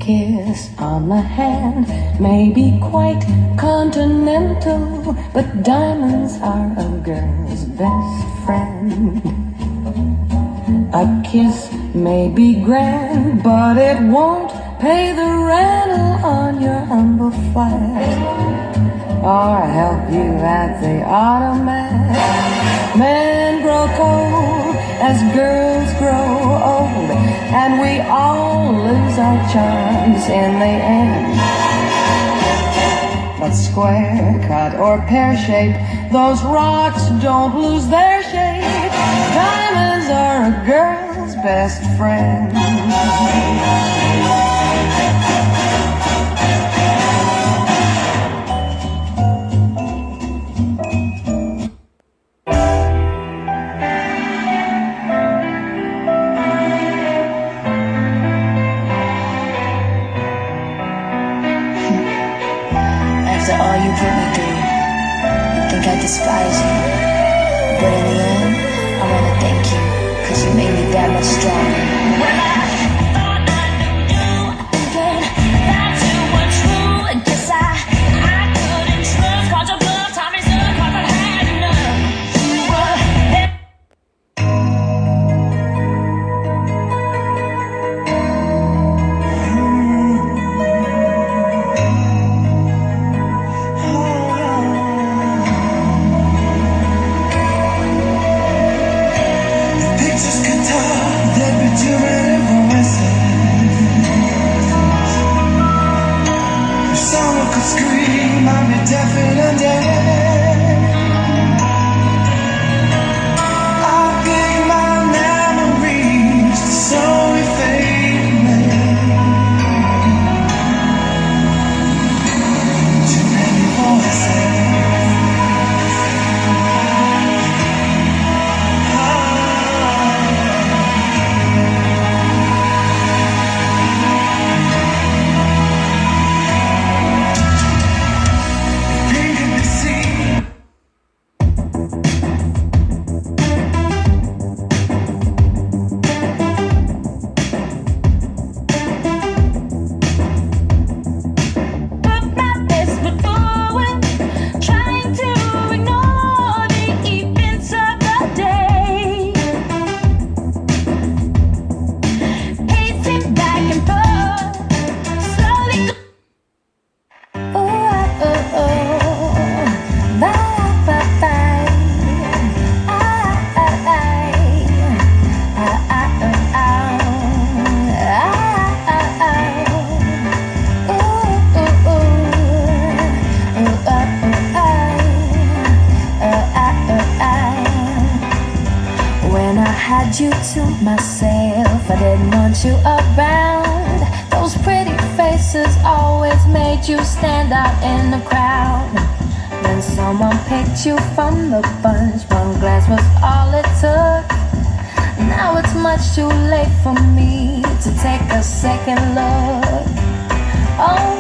kiss on the hand may be quite continental, but diamonds are a girl's best friend. A kiss may be grand, but it won't pay the rental on your humble flat, or help you at the automat. Men grow cold as girls grow old, and we all lose our charms in the end. But square cut or pear shape, those rocks don't lose their shape. Diamonds are a girl's best friend. After all you put me through, you think I despise you. But in the end, I wanna thank you, 'cause you made me that much stronger. Well, I thought I knew then that you were true. I guess I couldn't trust, 'cause your blood taught me so, 'cause I had enough. You were there. Scream, I'll be deafened dead. I think my memories are slowly fading. Too many voices. Had you to myself, I didn't want you around. Those pretty faces always made you stand out in the crowd. Then someone picked you from the bunch, one glance was all it took. Now it's much too late for me to take a second look. Oh,